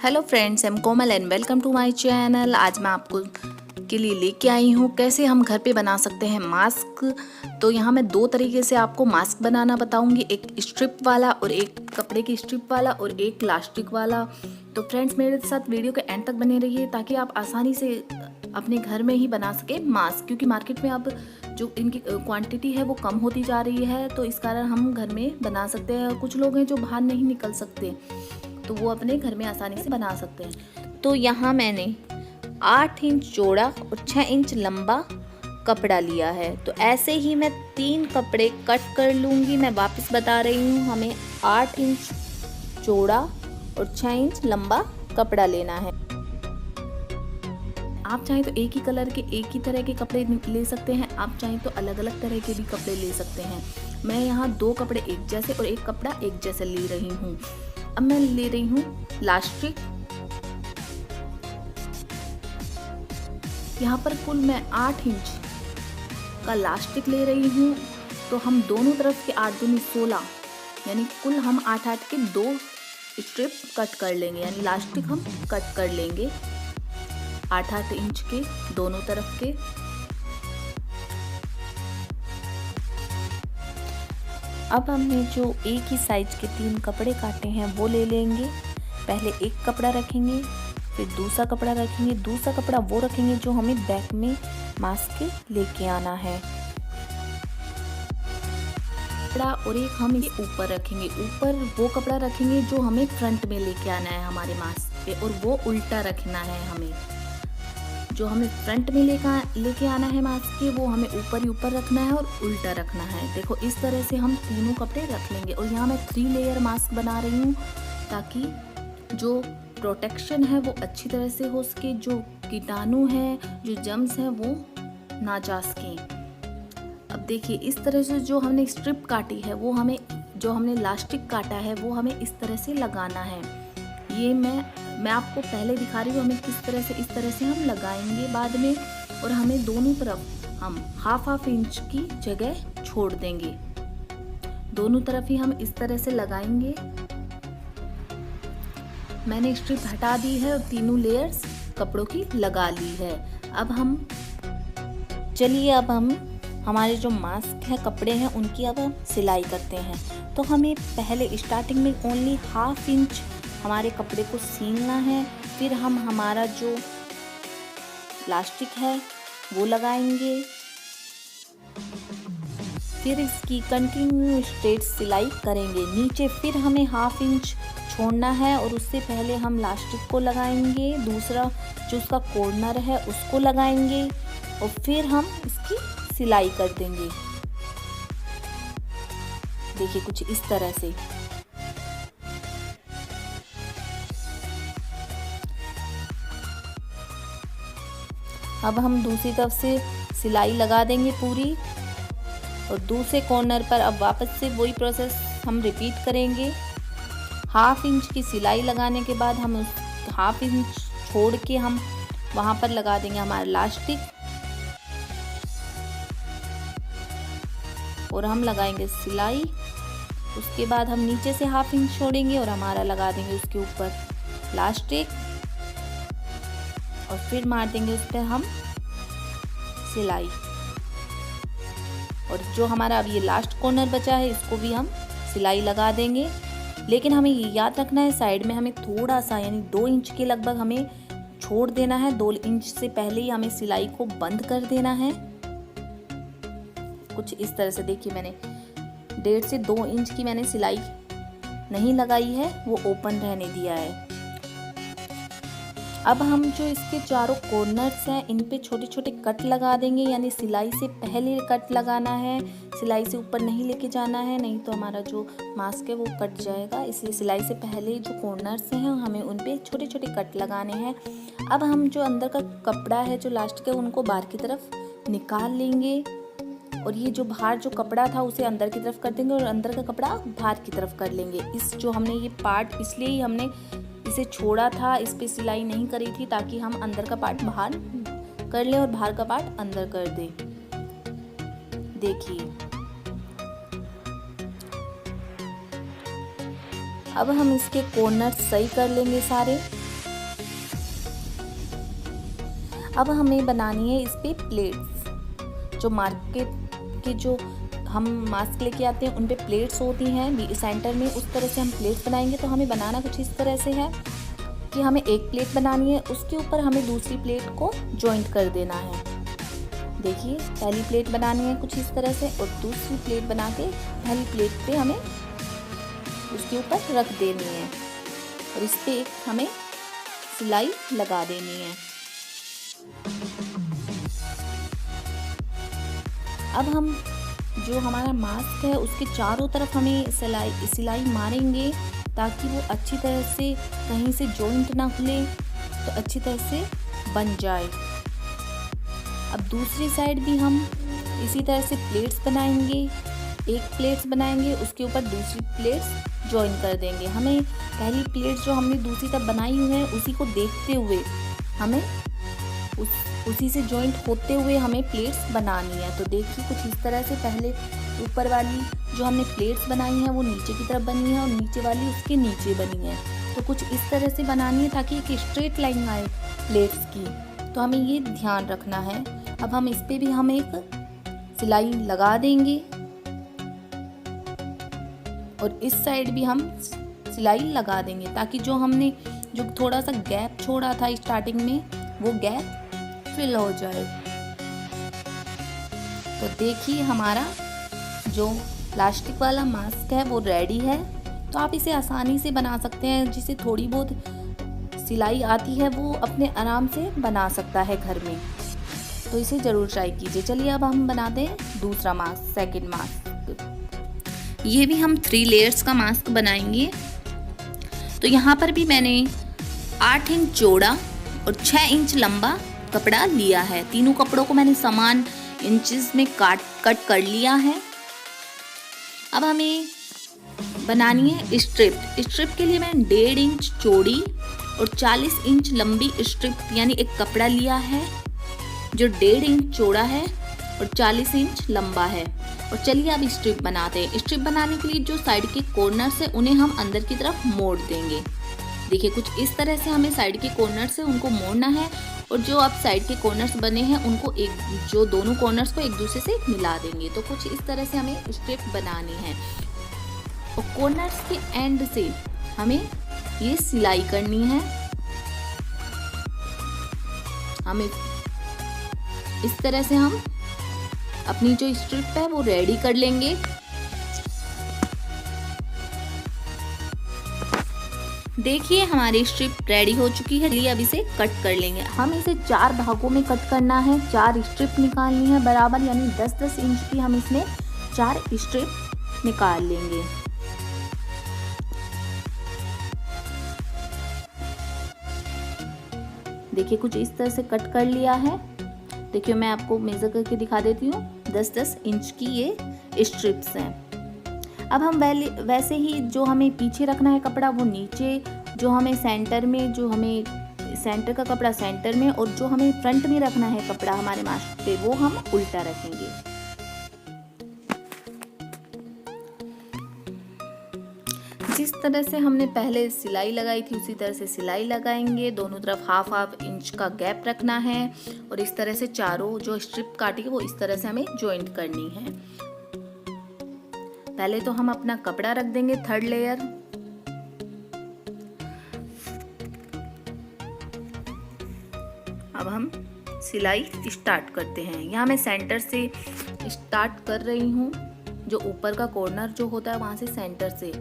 Hello friends, I am Komal and welcome to my channel. आज मैं आपको के लिए लेके आई हूँ कैसे हम घर पे बना सकते हैं मास्क। तो यहाँ मैं दो तरीके से आपको मास्क बनाना बताऊँगी, एक स्ट्रिप वाला और एक कपड़े की स्ट्रिप वाला और एक प्लास्टिक वाला। तो फ्रेंड्स मेरे साथ वीडियो के एंड तक बने रहिए ताकि आप आसानी से अपने घर में ही बना सके मास्क, क्योंकि मार्केट में अब जो इनकी क्वांटिटी है वो कम होती जा रही है। तो इस कारण हम घर में बना सकते हैं। कुछ लोग हैं जो बाहर नहीं निकल सकते, तो वो अपने घर में आसानी से बना सकते हैं। तो यहाँ मैंने 8 इंच चौड़ा और 6 इंच लंबा कपड़ा लिया है। तो ऐसे ही मैं 3 कपड़े कट कर लूँगी। मैं वापस बता रही हूँ, हमें 8 इंच चौड़ा और 6 इंच लंबा कपड़ा लेना है। आप चाहें तो एक ही कलर के एक ही तरह के कपड़े ले सकते हैं, आप चाहें तो अलग अलग तरह के भी कपड़े ले सकते हैं। मैं यहाँ 2 कपड़े एक जैसे और एक कपड़ा एक जैसे ले रही हूँ। अब मैं ले रही हूँ लास्टिक। यहाँ पर कुल मैं 8 इंच का लास्टिक ले रही हूँ। तो हम दोनों तरफ के 8 दूनी 16, यानी कुल हम 8-8 के 2 स्ट्रिप कट कर लेंगे, यानी लास्टिक हम कट कर लेंगे 8-8 इंच के दोनों तरफ के। अब हमने जो एक ही साइज के 3 कपड़े काटे हैं वो ले लेंगे। पहले एक कपड़ा रखेंगे, फिर दूसरा कपड़ा रखेंगे, दूसरा कपड़ा वो रखेंगे जो हमें बैक में मास्क के लेके आना है कपड़ा, और एक हम इसे ऊपर रखेंगे। ऊपर वो कपड़ा रखेंगे जो हमें फ्रंट में लेके आना है हमारे मास्क पे, और वो उल्टा रखना है। हमें जो हमें फ्रंट में लेके आना है मास्क के, वो हमें ऊपर ही ऊपर रखना है और उल्टा रखना है। देखो इस तरह से हम तीनों कपड़े रख लेंगे। और यहाँ मैं 3 लेयर मास्क बना रही हूँ ताकि जो प्रोटेक्शन है वो अच्छी तरह से हो सके, जो कीटाणु है, जो जर्म्स हैं वो ना जा सकें। अब देखिए इस तरह से जो हमने स्ट्रिप काटी है वो हमें, जो हमने लास्टिक काटा है वो हमें इस तरह से लगाना है। ये मैं आपको पहले दिखा रही हूँ हमें किस तरह से, इस तरह से हम लगाएंगे बाद में। और हमें दोनों तरफ हम हाफ इंच की जगह छोड़ देंगे। दोनों तरफ ही हम इस तरह से लगाएंगे। मैंने स्ट्रिप हटा दी है और तीनों लेयर्स कपड़ों की लगा ली है। अब हम हमारे जो मास्क है, कपड़े हैं, उनकी अब हम सिलाई करते हैं। तो हमें पहले स्टार्टिंग में ओनली हाफ इंच हमारे कपड़े को सीलना है। फिर हम हमारा जो प्लास्टिक है वो लगाएंगे। फिर इसकी कंटिन्यू स्ट्रेट सिलाई करेंगे नीचे। फिर हमें हाफ इंच छोड़ना है और उससे पहले हम लास्टिक को लगाएंगे, दूसरा जो उसका कॉर्नर है उसको लगाएंगे और फिर हम इसकी सिलाई कर देंगे। देखिए कुछ इस तरह से। अब हम दूसरी तरफ से सिलाई लगा देंगे पूरी, और दूसरे कॉर्नर पर अब वापस से वही प्रोसेस हम रिपीट करेंगे। हाफ इंच की सिलाई लगाने के बाद हम उस हाफ इंच छोड़ के हम वहाँ पर लगा देंगे हमारा लास्टिक, और हम लगाएंगे सिलाई। उसके बाद हम नीचे से हाफ इंच छोड़ेंगे और हमारा लगा देंगे उसके ऊपर लास्टिक, और फिर मार देंगे उस पर हम सिलाई। और जो हमारा अब ये लास्ट कॉर्नर बचा है इसको भी हम सिलाई लगा देंगे। लेकिन हमें ये याद रखना है, साइड में हमें थोड़ा सा यानी 2 इंच के लगभग हमें छोड़ देना है। 2 इंच से पहले ही हमें सिलाई को बंद कर देना है। कुछ इस तरह से देखिए, मैंने 1.5 से 2 इंच की मैंने सिलाई नहीं लगाई है, वो ओपन रहने दिया है। अब हम जो इसके चारों कॉर्नर्स हैं इन पे छोटे छोटे कट लगा देंगे, यानी सिलाई से पहले कट लगाना है, सिलाई से ऊपर नहीं लेके जाना है, नहीं तो हमारा जो मास्क है वो कट जाएगा। इसलिए सिलाई से पहले जो कॉर्नर्स हैं हमें उन पे छोटे छोटे कट लगाने हैं। अब हम जो अंदर का कपड़ा है, जो लास्टिक है, उनको बाहर की तरफ निकाल लेंगे, और ये जो बाहर जो कपड़ा था उसे अंदर की तरफ कर देंगे और अंदर का कपड़ा बाहर की तरफ कर लेंगे। इस जो हमने ये पार्ट, इसलिए ही हमने इसे छोड़ा था, इस पे सिलाई नहीं करी थी, ताकि हम अंदर का पार्ट बाहर कर लें और बाहर का पार्ट अंदर कर दें। देखिए अब हम इसके कॉर्नर सही कर लेंगे सारे। अब हमें बनानी है इस पे प्लेट्स। जो मार्केट के जो हम मास्क लेके आते हैं उन पे प्लेट्स होती हैं सेंटर में, उस तरह से हम प्लेट्स बनाएंगे। तो हमें बनाना कुछ इस तरह से है कि हमें एक प्लेट बनानी है, उसके ऊपर हमें दूसरी प्लेट को जॉइंट कर देना है। देखिए पहली प्लेट बनानी है कुछ इस तरह से और दूसरी प्लेट बना के पहली प्लेट पे हमें उसके ऊपर रख देनी है और इस पे एक हमें सिलाई लगा देनी है। अब हम जो हमारा मास्क है उसके चारों तरफ हमें सिलाई मारेंगे ताकि वो अच्छी तरह से कहीं से जॉइंट ना खुले, तो अच्छी तरह से बन जाए। अब दूसरी साइड भी हम इसी तरह से प्लेट्स बनाएंगे, एक प्लेट्स बनाएंगे उसके ऊपर दूसरी प्लेट्स जॉइन कर देंगे। हमें पहली प्लेट्स जो हमने दूसरी तरफ बनाई हुई है उसी को देखते हुए हमें उसी से जॉइंट होते हुए हमें प्लेट्स बनानी है। तो देखिए कुछ इस तरह से पहले ऊपर वाली जो हमने प्लेट्स बनाई हैं वो नीचे की तरफ बनी है और नीचे वाली उसके नीचे बनी है। तो कुछ इस तरह से बनानी है ताकि एक स्ट्रेट लाइन आए प्लेट्स की, तो हमें ये ध्यान रखना है। अब हम इस पे भी हम एक सिलाई लगा देंगे और इस साइड भी हम सिलाई लगा देंगे ताकि जो हमने जो थोड़ा सा गैप छोड़ा था स्टार्टिंग में वो गैप फिल हो जाए। तो देखिए हमारा जो प्लास्टिक वाला मास्क है वो रेडी है। तो आप इसे आसानी से बना सकते हैं, जिसे थोड़ी बहुत सिलाई आती है वो अपने आराम से बना सकता है घर में। तो इसे ज़रूर ट्राई कीजिए। चलिए अब हम बनाते हैं दूसरा मास्क, सेकंड मास्क। ये भी हम 3 लेयर्स का मास्क बनाएंगे। तो यहाँ पर भी मैंने 8 इंच चौड़ा और 6 इंच लंबा कपड़ा लिया है। तीनों कपड़ों को मैंने समान इंचेस में कट कर लिया है। अब हमें बनानी है स्ट्रिप। स्ट्रिप के लिए मैंने 1.5 इंच चौड़ी और 40 इंच लंबी स्ट्रिप यानी एक कपड़ा लिया है जो 1.5 इंच चौड़ा है और 40 इंच लंबा है। और चलिए अब स्ट्रिप बनाते हैं। स्ट्रिप बनाने के लिए जो साइड के कॉर्नर्स है उन्हें हम अंदर की तरफ मोड़ देंगे। देखिए कुछ इस तरह से हमें साइड के कॉर्नर से उनको मोड़ना है और जो अब साइड के कॉर्नर्स बने हैं उनको जो दोनों कॉर्नर्स को एक दूसरे से मिला देंगे। तो कुछ इस तरह से हमें स्ट्रिप बनानी है और कॉर्नर्स के एंड से हमें ये सिलाई करनी है। हमें इस तरह से हम अपनी जो स्ट्रिप है वो रेडी कर लेंगे। देखिए हमारी स्ट्रिप रेडी हो चुकी है। चलिए अब इसे कट कर लेंगे। हम इसे 4 भागों में कट करना है। 4 स्ट्रिप निकालनी है बराबर, यानी 10-10 इंच की हम इसमें 4 स्ट्रिप निकाल लेंगे। देखिए कुछ इस तरह से कट कर लिया है। देखिए मैं आपको मेजर करके दिखा देती हूँ। 10-10 इंच की ये स्ट्रिप्स हैं। अब हम वैसे ही जो हमें पीछे रखना है कपड़ा वो नीचे, जो हमें सेंटर में, जो हमें सेंटर का कपड़ा सेंटर में और जो हमें फ्रंट में रखना है कपड़ा हमारे मास्क पे वो हम उल्टा रखेंगे। जिस तरह से हमने पहले सिलाई लगाई थी उसी तरह से सिलाई लगाएंगे। दोनों तरफ हाफ इंच का गैप रखना है और इस तरह से चारों जो स्ट्रिप काटी है वो इस तरह से हमें जॉइंट करनी है। पहले तो हम अपना कपड़ा रख देंगे 3rd लेयर। अब हम सिलाई स्टार्ट करते हैं। यहाँ मैं सेंटर से स्टार्ट कर रही हूँ, जो ऊपर का कॉर्नर जो होता है वहाँ से सेंटर से।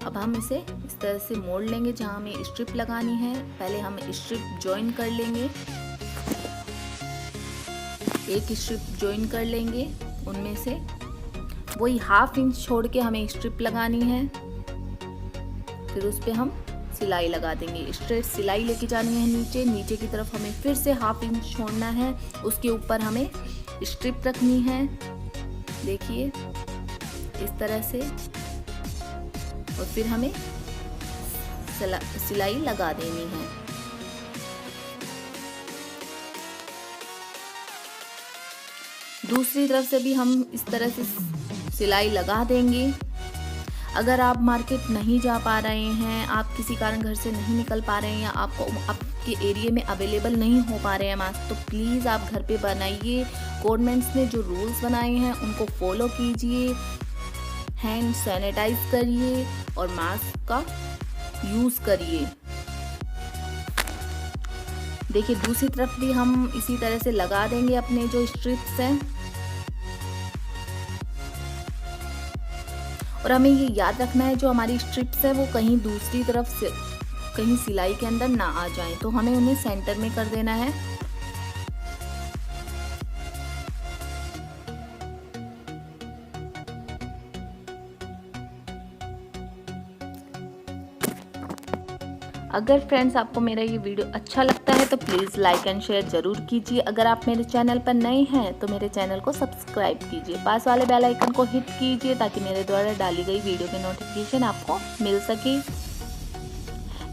अब हम इसे इस तरह से मोड़ लेंगे जहाँ हमें स्ट्रिप लगानी है। पहले हम स्ट्रिप जॉइन कर लेंगे, एक स्ट्रिप जॉइन कर लेंगे, उनमें से वही हाफ इंच छोड़ के हमें स्ट्रिप लगानी है। फिर उस पे हम सिलाई लगा देंगे। स्ट्रेट सिलाई लेके जानी है नीचे, नीचे की तरफ हमें फिर से हाफ इंच छोड़ना है, उसके ऊपर हमें स्ट्रिप रखनी है। देखिए इस तरह से, और फिर हमें सिलाई लगा देनी है। दूसरी तरफ से भी हम इस तरह से सिलाई लगा देंगे। अगर आप मार्केट नहीं जा पा रहे हैं, आप किसी कारण घर से नहीं निकल पा रहे हैं या आपको आपके एरिया में अवेलेबल नहीं हो पा रहे हैं मास्क, तो प्लीज़ आप घर पे बनाइए। गवर्नमेंट्स ने जो रूल्स बनाए हैं उनको फॉलो कीजिए, हैंड सैनिटाइज करिए और मास्क का यूज़ करिए। देखिए दूसरी तरफ भी हम इसी तरह से लगा देंगे अपने जो स्ट्रिप्स हैं। और हमें ये याद रखना है जो हमारी स्ट्रिप्स है वो कहीं दूसरी तरफ से कहीं सिलाई के अंदर ना आ जाए, तो हमें उन्हें सेंटर में कर देना है। अगर फ्रेंड्स आपको मेरा ये वीडियो अच्छा लगता है तो प्लीज़ लाइक एंड शेयर ज़रूर कीजिए। अगर आप मेरे चैनल पर नए हैं तो मेरे चैनल को सब्सक्राइब कीजिए, पास वाले बेल आइकन को हिट कीजिए ताकि मेरे द्वारा डाली गई वीडियो की नोटिफिकेशन आपको मिल सके।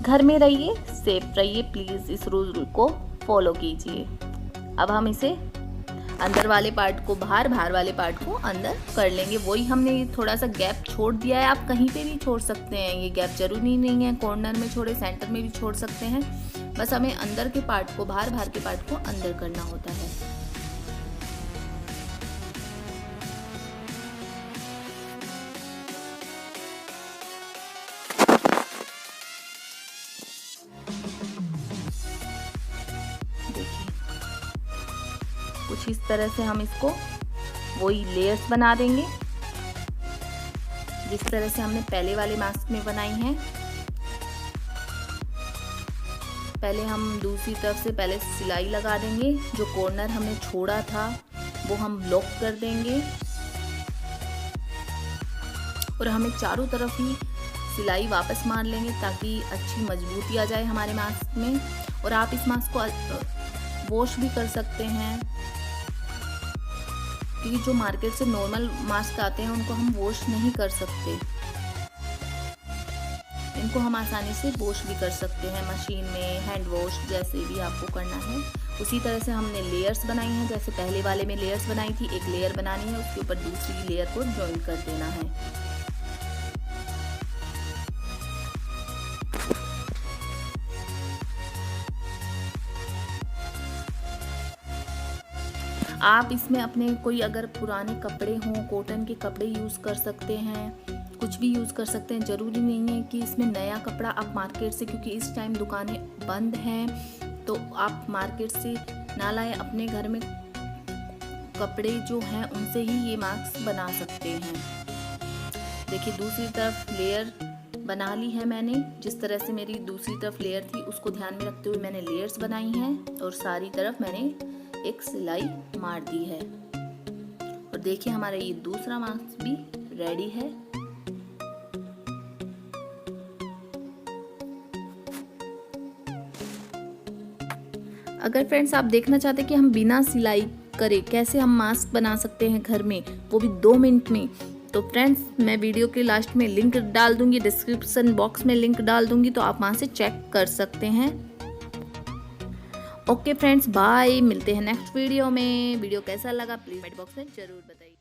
घर में रहिए, सेफ रहिए, प्लीज़ इस रूल को फॉलो कीजिए। अब हम इसे अंदर वाले पार्ट को बाहर, बाहर वाले पार्ट को अंदर कर लेंगे। वही हमने थोड़ा सा गैप छोड़ दिया है, आप कहीं पे भी छोड़ सकते हैं, ये गैप जरूरी नहीं है कॉर्नर में छोड़े, सेंटर में भी छोड़ सकते हैं। बस हमें अंदर के पार्ट को बाहर, बाहर के पार्ट को अंदर करना होता है। कुछ इस तरह से हम इसको वही लेयर्स बना देंगे जिस तरह से हमने पहले वाले मास्क में बनाई हैं। पहले हम दूसरी तरफ से पहले सिलाई लगा देंगे, जो कॉर्नर हमने छोड़ा था वो हम लॉक कर देंगे और हमें चारों तरफ ही सिलाई वापस मार लेंगे ताकि अच्छी मजबूती आ जाए हमारे मास्क में। और आप इस मास्क को वॉश भी कर सकते हैं, क्योंकि जो मार्केट से नॉर्मल मास्क आते हैं उनको हम वॉश नहीं कर सकते, इनको हम आसानी से वॉश भी कर सकते हैं मशीन में, हैंड वॉश, जैसे भी आपको करना है। उसी तरह से हमने लेयर्स बनाई हैं, जैसे पहले वाले में लेयर्स बनाई थी, एक लेयर बनानी है, उसके ऊपर दूसरी लेयर को ज्वाइन कर देना है। आप इसमें अपने कोई अगर पुराने कपड़े हों, कॉटन के कपड़े यूज़ कर सकते हैं, कुछ भी यूज़ कर सकते हैं। ज़रूरी नहीं है कि इसमें नया कपड़ा आप मार्केट से, क्योंकि इस टाइम दुकानें बंद हैं, तो आप मार्केट से ना लाएं, अपने घर में कपड़े जो हैं उनसे ही ये मास्क बना सकते हैं। देखिए दूसरी तरफ लेयर बना ली है मैंने, जिस तरह से मेरी दूसरी तरफ लेयर थी उसको ध्यान में रखते हुए मैंने लेयर्स बनाई हैं और सारी तरफ मैंने एक सिलाई मार दी है। और देखिए हमारा ये दूसरा मास्क भी रेडी है। अगर फ्रेंड्स आप देखना चाहते हैं कि हम बिना सिलाई करे कैसे हम मास्क बना सकते हैं घर में, वो भी 2 मिनट में, तो फ्रेंड्स मैं वीडियो के लास्ट में लिंक डाल दूंगी, डिस्क्रिप्शन बॉक्स में लिंक डाल दूंगी, तो आप वहां से चेक कर सकते हैं। ओके फ्रेंड्स, बाय, मिलते हैं नेक्स्ट वीडियो में। वीडियो कैसा लगा प्लीज कमेंट बॉक्स में जरूर बताइए।